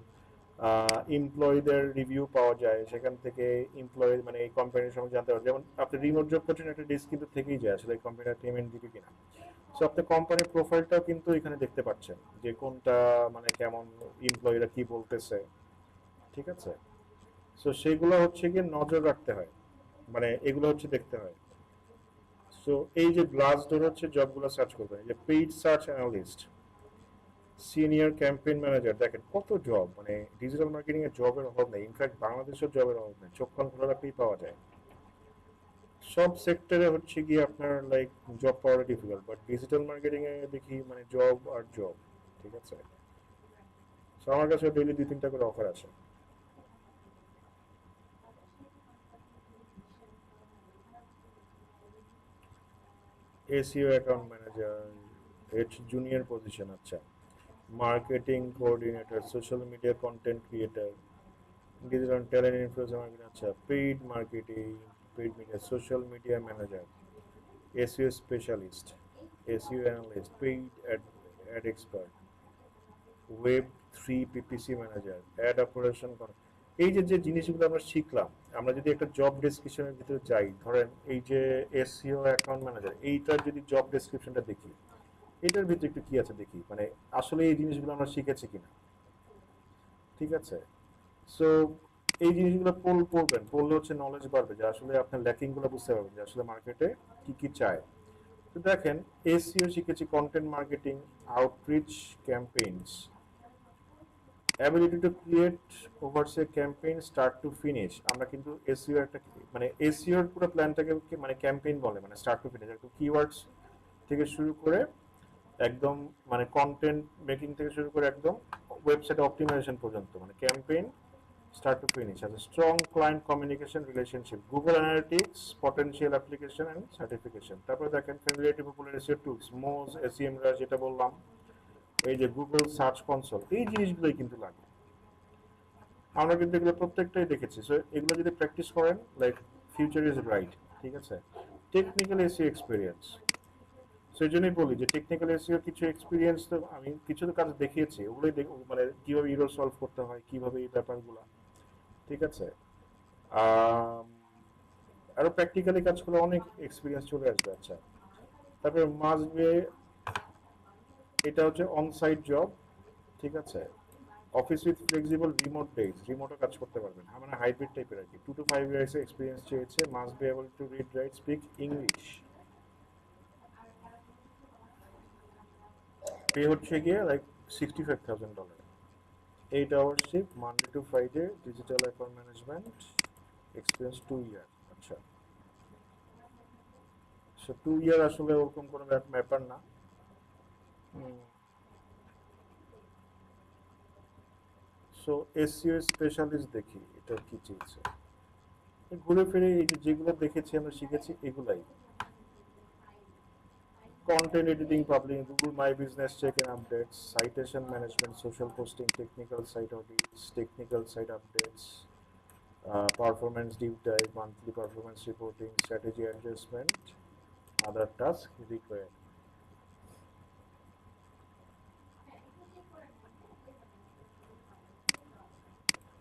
এমপ্লয়ীদের রিভিউ পাওয়া যায়, সেখান থেকে এমপ্লয়ি মানে এই কোম্পানির সম্বন্ধে জানতে পারবেন। যেমন আপনি রিমোট জব করছেন, একটা ডিস্ক কিন্তু থেকেই যায় আসলে এই কোম্পানিটা পেমেন্ট দিবে কিনা। সো আপনি কোম্পানির প্রোফাইলটাও কিন্তু এখানে দেখতে পাচ্ছেন যে কোনটা মানে কেমন, এমপ্লয়িরা কি বলতেছে, ঠিক আছে। সো সেগুলো হচ্ছে গিয়ে নজর রাখতে হয়, মানে এগুলো হচ্ছে দেখতে হয়। সো এই যে গ্লাসডোর হচ্ছে জবগুলো সার্চ করবেন, যে paid search analyst, senior campaign manager, দেখেন কত জব, মানে ডিজিটাল মার্কেটিং এর জবের অভাব নেই। ইনফ্যাক্ট বাংলাদেশের জবের অভাব নেই, চোখ কান খোলা রাখলেই পাওয়া যায়। সব সেক্টরে হচ্ছে গিয়ে আপনার লাইক জব পাওয়াটা ডিফিকাল্ট, বাট ডিজিটাল মার্কেটিং এ দেখি মানে জব আর জব, ঠিক আছে। সো আমার কাছে ডেইলি 2-3টা করে অফার আছে। এসইও অ্যাকাউন্ট ম্যানেজার, এর জুনিয়র পজিশন। আচ্ছা, marketing coordinator, social media content creator, digital talent influencer marketing. আচ্ছা, paid marketing, paid media, social media manager, SEO specialist, SEO analyst, paid ad expert, web 3 PPC manager, ad operation. এই যে যে জিনিসগুলো আমরা শিখলাম, আমরা যদি একটা জব ডেসক্রিপশনের ভিতরে যাই, ধরেন এই যে এসইও অ্যাকাউন্ট ম্যানেজার, এইটার যদি জব ডেসক্রিপশনটা দেখি, এটার ভিতরে একটু কি আছে দেখি, মানে আসলে এই জিনিসগুলো আমরা শিখেছি কিনা, ঠিক আছে। সো এই জিনিসগুলো পড়বেন, পড়লে হচ্ছে নলেজ বাড়বে, যে আসলে আপনার ল্যাকিং গুলো বুঝতে পারবেন যে আসলে মার্কেটে কি কি চায়। তো দেখেন, এসইও শিখেছি, content marketing, outreach campaigns, ability to create oversee campaign start to finish. আমরা কিন্তু এসইও একটা মানে এসইওর পুরো প্ল্যানটাকে মানে ক্যাম্পেইন বলে, মানে স্টার্ট টু ফিনিশ, একটু কিওয়ার্ডস থেকে শুরু করে একদম মানে কন্টেন্ট মেকিং থেকে শুরু করে একদম ওয়েবসাইট অপটিমাইজেশন পর্যন্ত, মানে ক্যাম্পেইন স্টার্ট টু ফিনিশ। আছে strong client communication relationship, Google analytics, potential application and certification. তারপরে দেখেন ফ্যামিলিয়ারিটি পপুলার এসইও টুলস, মোজ, এসইএমরা যেটা বললাম, এই যে গুগল সার্চ কনসোল, এই জিনিসগুলোই কিন্তু লাগে। আমরা কিন্তু এগুলো প্রত্যেকটাই দেখেছি। সো এগুলো যদি প্র্যাকটিস করেন, লাইক ফিউচার ইজ ব্রাইট। ঠিক আছে। টেকনিক্যাল এসিও এক্সপিরিয়েন্স, সেই জন্যই বলি যে টেকনিক্যাল এসিও কিছু এক্সপিরিয়েন্স তো আমি কিছু তো কাজ দেখিয়েছি, ওগুলোই মানে কিভাবে ইরর সলভ করতে হয়, কিভাবে এই ব্যাপারগুলো। ঠিক আছে। আম, আরো প্র্যাকটিক্যালি কাজ করলে অনেক এক্সপিরিয়েন্স চলে আসবে। আচ্ছা, তারপরে মাস্ট বি, এটা হচ্ছে অন সাইট জব। ঠিক আছে। Office with flexible remote days, রিমোটও কাজ করতে পারবেন, হ্যাঁ মানে হাইব্রিড টাইপের আর কি। 2 to 5 ইয়ার্স এক্সপিরিয়েন্স চেয়েছে। Must be able to read write speak English. Pay হচ্ছে গিয়ে like $65,000। 8 hour shift, Monday to Friday, digital account management, experience 2 year। আচ্ছা, সো 2 year আসলে ওরকম কোনো ব্যাপার না। সো এসইও স্পেশালিস্ট দেখি এটা কি চেয়েছে। ঘুরে ফিরে এই যে যেগুলো দেখেছি আমরা শিখেছি এগুলাই। Content editing, publishing, Google My Business check and updates, citation management, social posting, technical site audits, technical site updates, performance deep dive, monthly performance reporting, strategy adjustment, other tasks required।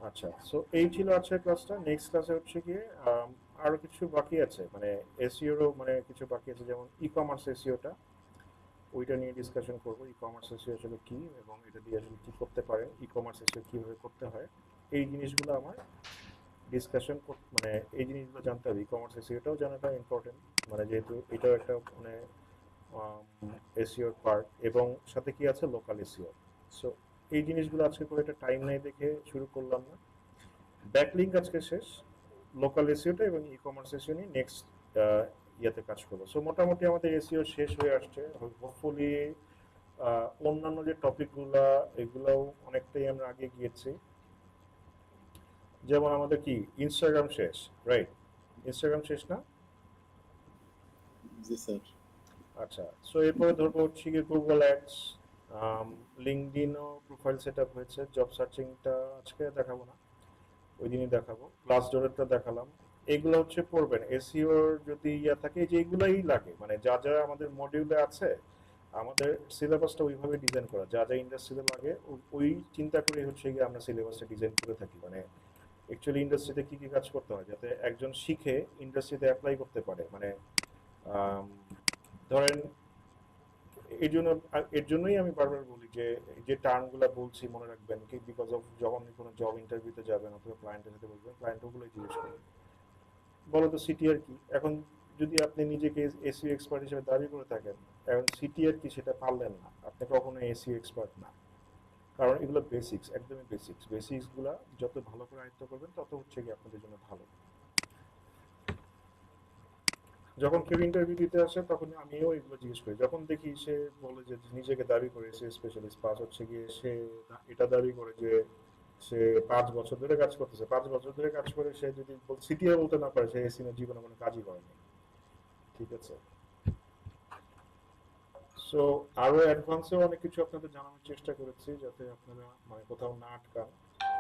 আচ্ছা, সো এই ছিল আজকের ক্লাসটা। Next ক্লাসে হচ্ছে গিয়ে আরো কিছু বাকি আছে, মানে এসইওরও মানে কিছু বাকি আছে, যেমন ই কমার্স এসইওটা, ওইটা নিয়ে ডিসকাশন করবো। ই কমার্স এসইও আসলে কি এবং এটা দিয়ে আসলে কি করতে পারেন, ই কমার্স এসইও কিভাবে করতে হয়, এই জিনিসগুলো আমার ডিসকাশন, মানে এই জিনিসগুলো জানতে হবে। ই কমার্স এসইওটাও জানাটা ইম্পর্টেন্ট, মানে যেহেতু এটাও একটা মানে এসইওর পার্ট, এবং সাথে কি আছে লোকাল এসইও। সো এই জিনিসগুলো আজকে করে একটা টাইম নাই দেখে শুরু করলাম না। ব্যাকলিঙ্ক আজকে শেষ, লোকাল এসইওটা এবং ই কমার্স এসইও নিয়ে নেক্সট ইয়াতে কাজ করবো। সো মোটামুটি আমাদের এসইও শেষ হয়ে আসছে। হোপফুলি অন্যান্য যে টপিকগুলা এগুলাও অনেকটাই আমরা আগে গিয়েছি। যেমন আমাদের কি ইনস্টাগ্রাম শেষ, রাইট? ইনস্টাগ্রাম শেষ না? জি স্যার। আচ্ছা, সো এরপরে ধরবো হচ্ছে গিয়ে গুগল অ্যাডস, লিঙ্কডিনও প্রোফাইল সেট আপ হয়েছে। জব সার্চিংটা আজকে দেখাবো না, ওই দিনই দেখাবো। ক্লাস ডোরেরটা দেখালাম। এগুলো হচ্ছে পড়বেন। এসইওর যদি ইয়া থাকে যে এগুলাই লাগে, মানে যা যা আমাদের মডিউলে আছে, আমাদের সিলেবাসটা ওইভাবে ডিজাইন করা, যা যা ইন্ডাস্ট্রিতে লাগে ওই চিন্তা করে হচ্ছে গিয়ে আমরা সিলেবাসটা ডিজাইন করে থাকি। মানে অ্যাকচুয়ালি ইন্ডাস্ট্রিতে কি কি কাজ করতে হয় যাতে একজন শিখে ইন্ডাস্ট্রিতে অ্যাপ্লাই করতে পারে। মানে আম, ধরেন এই জন্য, এর জন্যই আমি বারবার বলি যে এই যে টার্মগুলো বলছি মনে রাখবেন কি, বিকজ অফ যখন কোনো জব ইন্টারভিউতে যাবেন অথবা ক্লায়েন্টের সাথে বলবেন, ক্লায়েন্ট ওগুলোই জিজ্ঞেস করবেন, বলো তো সিটিআর কি। এখন যদি আপনি নিজেকে এসইও এক্সপার্ট হিসেবে দাবি করে থাকেন, এখন সিটিআর কি সেটা পারলেন না, আপনি কখনো এসইও এক্সপার্ট না। কারণ এগুলো বেসিক্স, একদমই বেসিক্স। বেসিক্সগুলো যত ভালো করে আয়ত্ত করবেন তত হচ্ছে কি আপনাদের জন্য ভালো। যখন কেউ ইন্টারভিউ দিতে আসে তখন আমিও এগুলো জিজ্ঞেস করি। যখন দেখি সে বলে যে নিজেকে দাবি করে সে স্পেশালিস্ট, পাঁচ হচ্ছে গিয়ে সে এটা দাবি করে যে সে 5 বছর ধরে কাজ করতেছে, 5 বছর ধরে কাজ করে সে যদি সিটিআর বলতে না পারে, সে এসিনের জীবনে কোনো কাজই করেনি। ঠিক আছে। সো আরো অ্যাডভান্সেও অনেক কিছু আপনাদের জানানোর চেষ্টা করেছি যাতে আপনারা মানে কোথাও না আটকান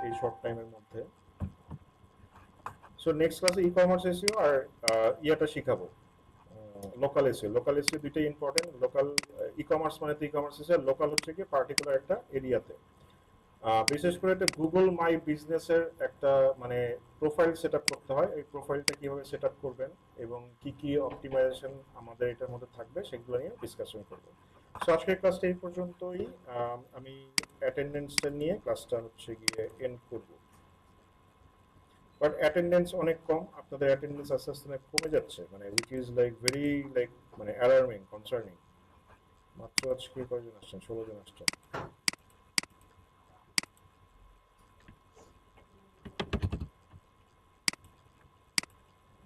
এই শর্ট টাইমের মধ্যে। সো নেক্সট ক্লাসে ই কমার্স এসইও আর ইয়াটা শিখাবো, লোকাল এসইও। লোকাল এসইও দুইটাই ইম্পর্টেন্ট। লোকাল ই কমার্স মানে তো ই কমার্স এসইও, লোকাল হচ্ছে কি পার্টিকুলার একটা এরিয়াতে। বিশেষ করে একটা গুগল মাই বিজনেসের একটা মানে প্রোফাইল সেট আপ করতে হয়। এই প্রোফাইলটা কিভাবে সেট আপ করবেন এবং কি কি অপটিমাইজেশন আমাদের এটার মধ্যে থাকবে সেগুলো নিয়ে ডিসকাশন করবো। সো আজকের ক্লাসটা এই পর্যন্তই। আমি অ্যাটেন্ডেন্সটা নিয়ে ক্লাসটা হচ্ছে গিয়ে এন্ড করবো। বাট অ্যাটেন্ডেন্স অনেক কম, আপনাদের অ্যাটেন্ডেন্স আস্তে আস্তে অনেক কমে যাচ্ছে, মানে which is like very like মানে অ্যালার্মিং, কনসার্নিং। মাত্র আজকে কয়জন আসছেন? 16 জন আসছেন।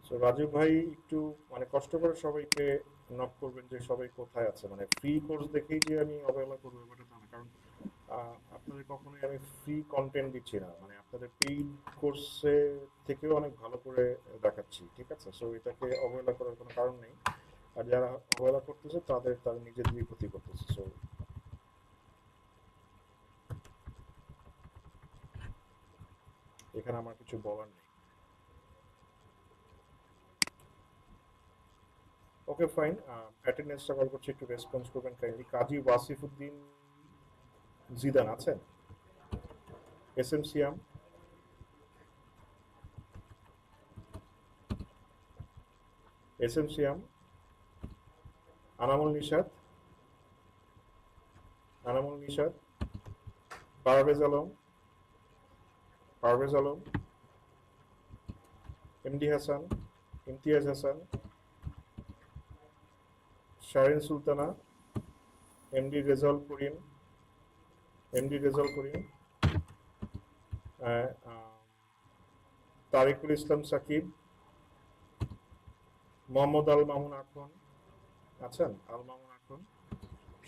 সো রাজু ভাই একটু মানে কষ্ট করে সবাইকে নক করবেন যে সবাই কোথায় আছে। মানে ফ্রি কোর্স দেখেই যে আমি অবহেলা করবো ব্যাপারটা তা না, কারণ আপনাদের কখনোই আমি ফ্রি কন্টেন্ট দিচ্ছি না, মানে আপনাদের পেইড কোর্সে থেকেও অনেক ভালো করে দেখাচ্ছি। ঠিক আছে, সো এটাকে অবহেলা করার কোনো কারণ নেই। আর যারা অবহেলা করতেছে তাদের নিজেদেরই ক্ষতি করতেছে। সো এখানে আমার কিছু বলার নেই। ওকে ফাইন, অ্যাটেন্ডেন্সটা কল করছি, একটু রেসপন্স করবেন কাইন্ডলি। কাজী ওয়াসিফউদ্দিন জিদান আছেন? এস এম সিয়াম, এস এম সিয়াম, Anamul Nishat, Anamul Nishat, Parvez Alam, Parvez Alam, MD Hasan, Imtiaz Hasan, Sharin Sultana, MD Rezaul Karim, MD Rezaul Karim, Tariqul ইসলাম সাকিব, মোহাম্মদ আল মামুন আখন আছেন? আল মামুন আখন,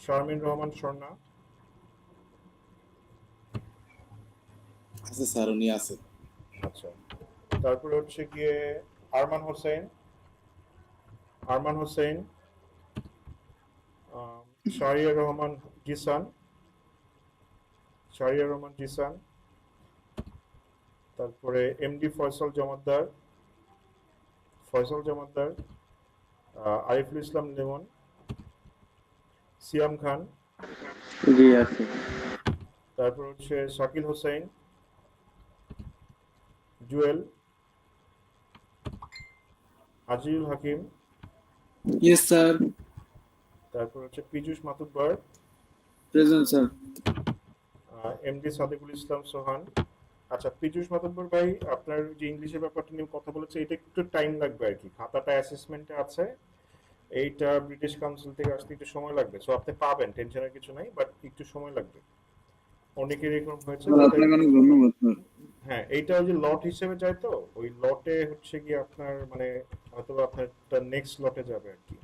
শারমিন রহমান স্বর্ণা, আছে স্যার, উনি আছে। আচ্ছা। তারপরে হচ্ছে গিয়ে আরমান হোসেন, আরমান হোসেন, শাহরিয়ার রহমান জিসান, শাহরিয়ার রহমান জিসান, তারপরে এমডি ফয়সাল জমাদ্দার, ফয়সাল জমাদ্দার, আরিফুল ইসলাম লিমন, সিয়াম খান, জি আছে। তারপর হচ্ছে শাকিল হোসেন, জুয়েল, আজিজুল হাকিম, ইয়েস স্যার, তারপর হচ্ছে Piyush Matubbar, present sir. MD Sadikul Islam Sohan. আচ্ছা, পীযূষ মাতুব্বর ভাই, আপনার যে ইংলিশের ব্যাপারটা নিয়ে কথা বলেছে, এটা একটু টাইম লাগবে আর কি। খাতাটা অ্যাসেসমেন্টে আছে, এইটা ব্রিটিশ কাউন্সিল থেকে আসতে একটু সময় লাগবে। সো আপনি পাবেন, টেনশনের কিছু নাই, বাট একটু সময় লাগবে। অনেকের এরকম হয়েছে। আপনাকে অনেক ধন্যবাদ স্যার। হ্যাঁ, এইটা ওই যে লট হিসেবে যায়, তো ওই লটে হচ্ছে কি আপনার মানে হয়তো আপনার নেক্সট লটে যাবে আর কি।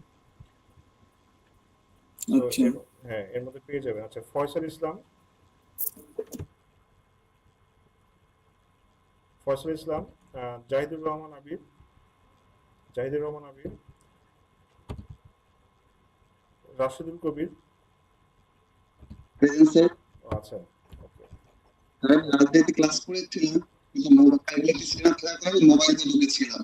তো আচ্ছা, হ্যাঁ, এর মধ্যে পেয়ে যাবেন। আচ্ছা, ফয়সাল ইসলাম, ফয়সাল ইসলাম, জাহিদুর রহমান আবির, জাহিদুর রহমান আবির, রাশেদুল কবির। Present sir. আচ্ছা, ওকে। আমি রাজনীতি ক্লাস করেছিলাম, কিন্তু মোবাইল ছিলাম, থাকার কারণে মোবাইল দিয়ে ঢুকেছিলাম,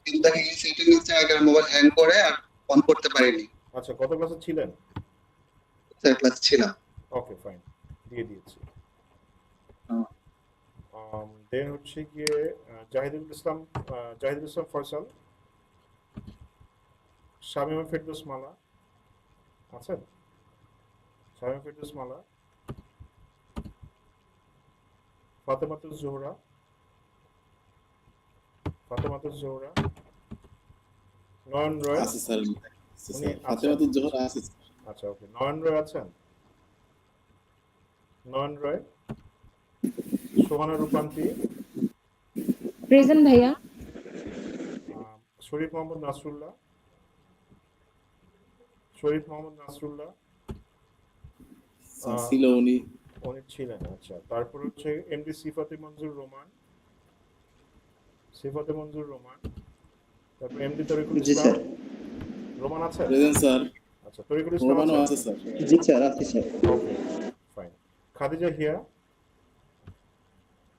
কিন্তু দেখা গেছে এটা নিচে আগে মোবাইল হ্যাং করে আর অন করতে পারিনি। আচ্ছা, কত ক্লাসে ছিলেন? স্যার ক্লাস ছিলাম। ওকে ফাইন, দিয়ে দিয়েছি। দেন হচ্ছে গিয়ে জাহিদুল ইসলাম, জাহিদুল ইসলাম ফয়সাল, শামীমা ফেরদৌস মালা আছেন? শামীমা ফেরদৌস মালা, ফাতেমাতুজ জোহরা, ফাতেমাতুজ জোহরা, নয়ন রয়। আছে স্যার, উনি ফাতেমাতুজ জোহরা আছে। আচ্ছা, ওকে। নয়ন রয় আছেন? নয়ন রয়, সোহানা রূপান্তি, প্রেজেন্ট ভাইয়া। শরীফ মোহাম্মদ নাসরুল্লাহ, শরীফ মোহাম্মদ নাসরুল্লাহ স্যার ছিল উনি। উনি ছিলেন। আচ্ছা, তারপর হচ্ছে এমডি সিফাতে মঞ্জুর রোমান, সিফাতে মঞ্জুর রোমান, তারপর এমডি তরিকুল জি ইসলাম। স্যার। রোমান আছেন? Present sir. আচ্ছা, তরিকুল ইসলাম রোমানও আছেন? আছে স্যার। জি স্যার, আছি sir. Okay fine. Khadija Hiya,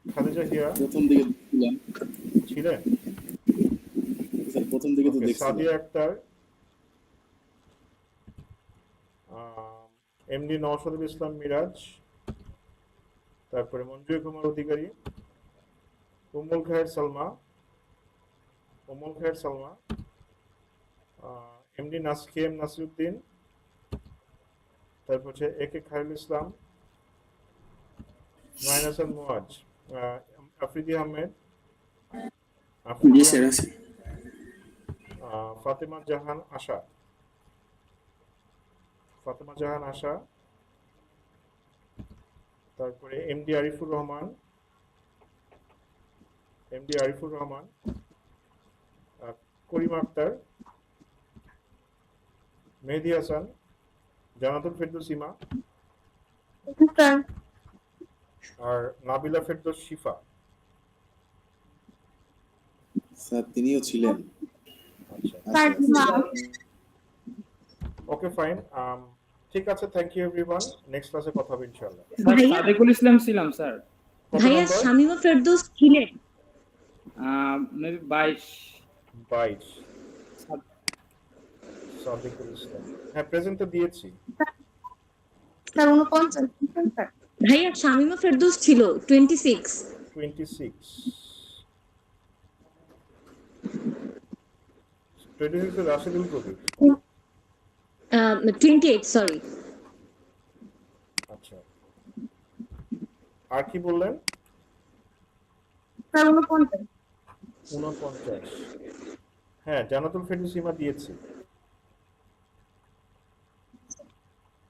Khadija Hiya প্রথম দিকে ছিলাম ছিলেন? স্যার, প্রথম দিকে তো ওকে। দেখছিলাম। সাদিয়া আক্তার, এমডি নওশাদুল ইসলাম মিরাজ, তারপরে মঞ্জুর কুমার অধিকারী, উম্মুল খায়ের সালমা, উম্মুল খায়ের সালমা, এমডি কেএম নাসিরউদ্দিন, তারপর হচ্ছে এ কে খায়রুল ইসলাম, নয়ন হাসান মুয়াজ, আফ্রিদি আহমেদ, জি স্যার আছে। ফাতেমা জাহান আশা, ফাতেমা জাহান আশা, তারপরে এমডি আরিফুর রহমান, এমডি আরিফুর রহমান, করিম আক্তার, মেহেদি হাসান, জানাতুল ফেরদৌস ইমা, আর নাবিলা ফেরদৌস শিফা। স্যার তিনিও ছিলেন। আচ্ছা, আচ্ছা, ওকে ফাইন। ঠিক আছে, থ্যাংক ইউ এভরিওয়ান। নেক্সট ক্লাসে কথা হবে ইনশাআল্লাহ। স্যার সাদেকুল ইসলাম ছিলাম স্যার। কত ভাইয়া নম্বর? শামীমা ফেরদৌস ছিলেন? মেবি 22 22 সাদিকুল ইসলাম। হ্যাঁ, প্রেজেন্ট তো দিয়েছি। স্যার 49 ভাইয়া শামীমা ফেরদৌস ছিল 26। 26 26 এ রাশেদুল কবির। 28 সরি। আচ্ছা, আর কি বললেন? স্যার 49 49। হ্যাঁ, জান্নাতুল ফেরদৌস সীমা দিয়েছি।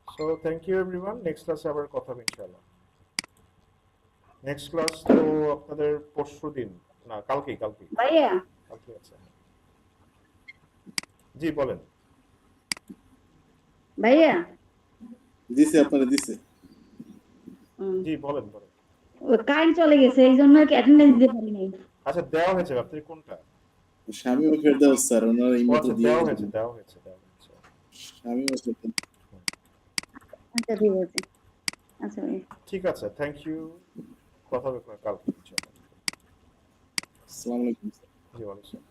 So thank you everyone, next ক্লাসে আবার কথা হবে ইনশাআল্লাহ। নেক্সট ক্লাস তো আপনাদের পরশুদিন, না কালকেই ভাইয়া কালকে আছে। জি বলেন। ভাইয়া দিছে আপনারা দিছে। জি বলেন। কারেন্ট চলে গেছে এই জন্য কি অ্যাটেন্ডেন্স দিতে পারি নাই। আচ্ছা, দেওয়া হয়েছে আপনার কোনটা? শামীম ফেরদাউস স্যার ওনারা ও ইমেতে আচ্ছা, দিয়ে দেওয়া গেছেন। হয়েছে। শামীম ফেরদাউস। আচ্ছা ঠিক আছে। আচ্ছা ভাইয়া। ঠিক আছে, থ্যাংক ইউ, কথা হবে কালকে ইনশাআল্লাহ। আসসালামু আলাইকুম স্যার। জি ওয়ালাইকুম আসসালাম।